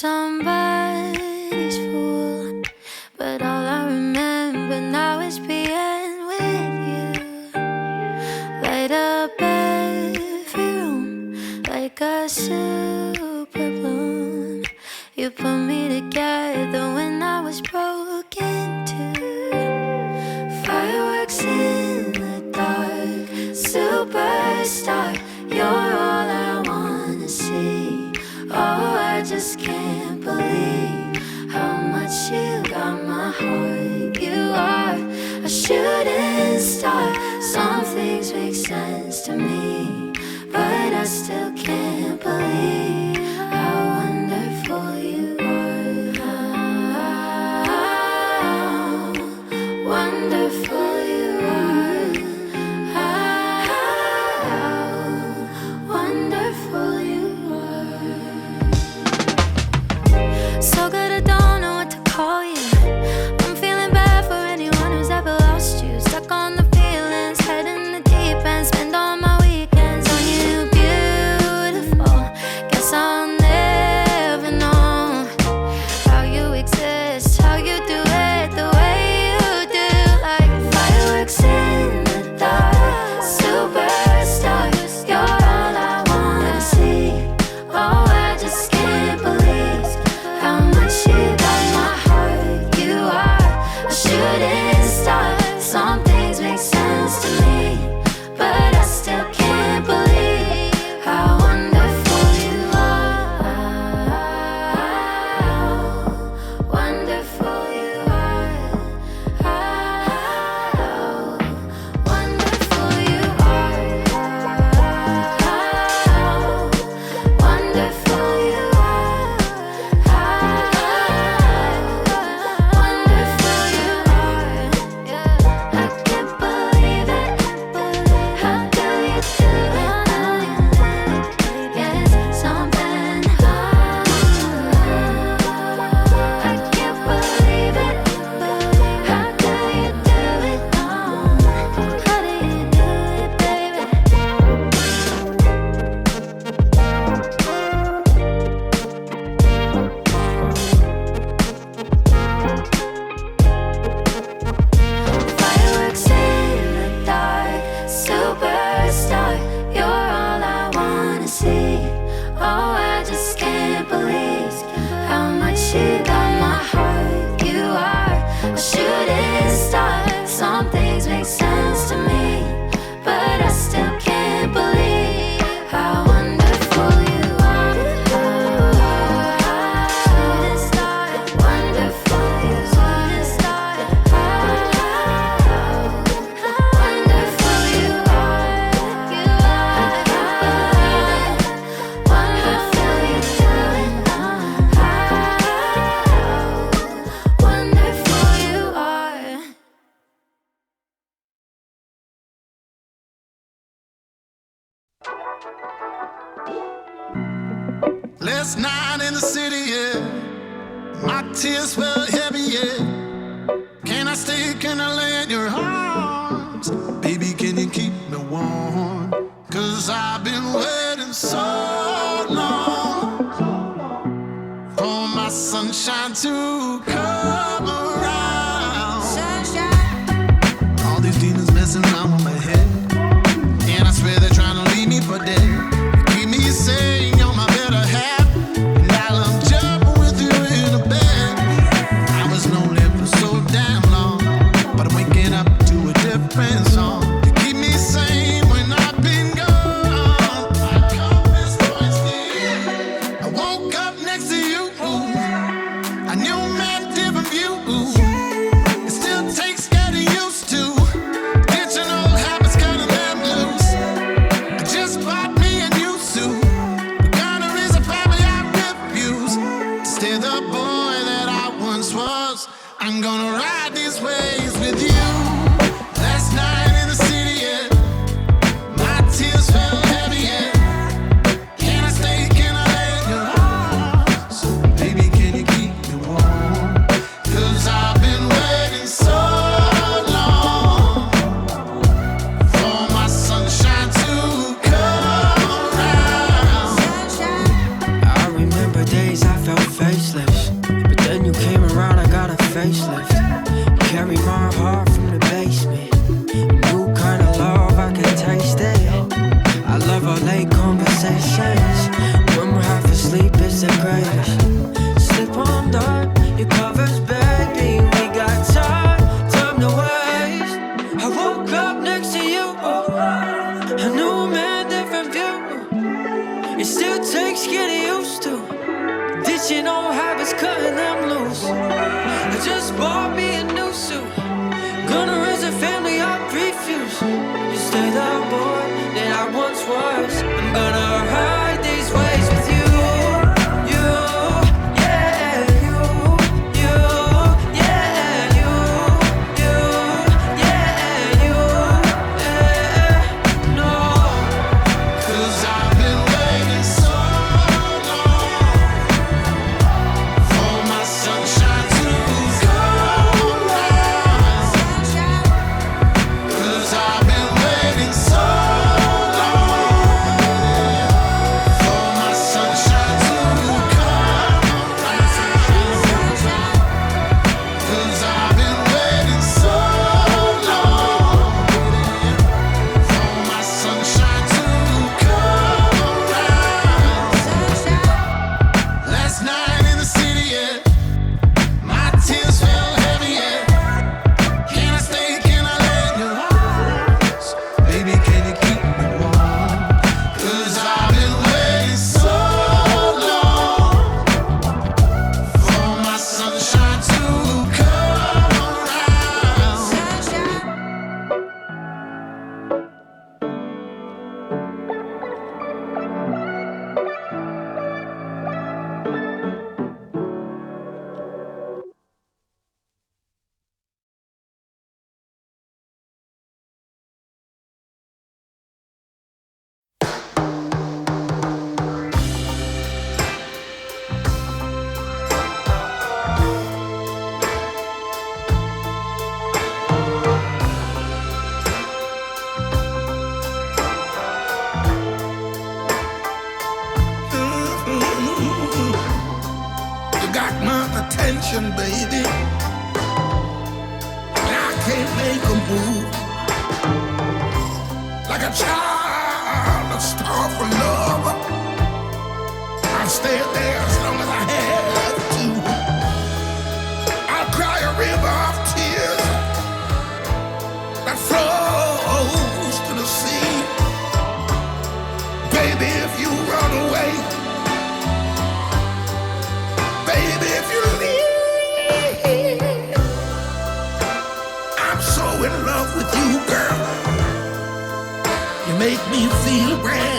somebody's fool, but all I remember now is being with you. Light up every room like a super bloom. You put me together when I was broken too. Fireworks in the dark, superstar, you're all I wanna see. Oh, I just can't believe how much you got my heart. You are a shooting star. Some things make sense to me, but I still can't believe how wonderful you are. How wonderful you are. How wonderful you are. So good I don't know what to call you. I'm feeling bad for anyone who's ever lost you. Stuck on the feelings, head in the deep end. Spend all my weekends on you, beautiful. Guess I'll never know how you exist, how you do it the way you do. Like fireworks in the dark, superstar, you're all I wanna see. Oh, I just can't believe how much you got my heart. You are a shooting star. Some things make sense to me, but I still can't believe how wonderful you are. How wonderful you are. How wonderful you are. How wonderful you are. How wonderful you are. I can't believe it. How do you do it? Yes, something. I can't believe it. How do you do it? How do you do it, baby? Fireworks in the dark, superstar, you're all I wanna see. Oh, I just can't believe how much you got my heart. You are a shooting star. Some things make sense to me, but I still can't believe how wonderful you are. Shooting star, wonderful you are. Star, wonderful you are. You are wonderful you do it. How wonderful you are. Last night in the city, yeah, my tears fell heavy, yeah. Can I stay, can I lay in your arms? Baby, can you keep me warm? Cause I've been waiting so long for my sunshine to come around. All these demons messing around with my head, and I swear they're trying to leave me for dead. Keep me saying you're my better half, and I love jumping with you in a bed. I was lonely for so damn long, but I'm waking up to a different song to keep me sane when I've been gone. I come this twice deep. I woke up next to you. I knew man different view. It still takes getting used to ditching old habits, cutting them loose. I just bought me a new suit. We're gonna raise a family I refuse to stay the boy that I once was. I'm gonna ride these waves with you. Last night in the city, yeah, my tears fell heavy, yeah. Can I stay, can I lay in your arms? Baby, can you keep me warm? Cause I've been waiting so long for my sunshine to come around. I remember days I felt face was cutting them loose. I just bought me a new suit. Gonna raise a family, I refuse. You stay the boy that I once was. I'm gonna ride these waves with you. You, yeah, you, yeah, you, yeah, no. 'Cause I've been waiting so long for my sunshine to come round. 'Cause I've been waiting so long for my sunshine to come round. 'Cause I've been waiting so long for my sunshine to come around. Last night in the city, yeah, my tears fell heavy, yeah. Can I stay? Can I lay in your arms? Baby, can you keep me warm? 'Cause I've been waiting so long for my sunshine to come around. You got my attention, baby. And I can't make a move. Like a child, a star for love. I'll stay there as long as I have to. I'll cry a river of tears that flows to the sea. Baby, if you run away, baby, if you leave, I'm so in love with you, girl. You make me feel brand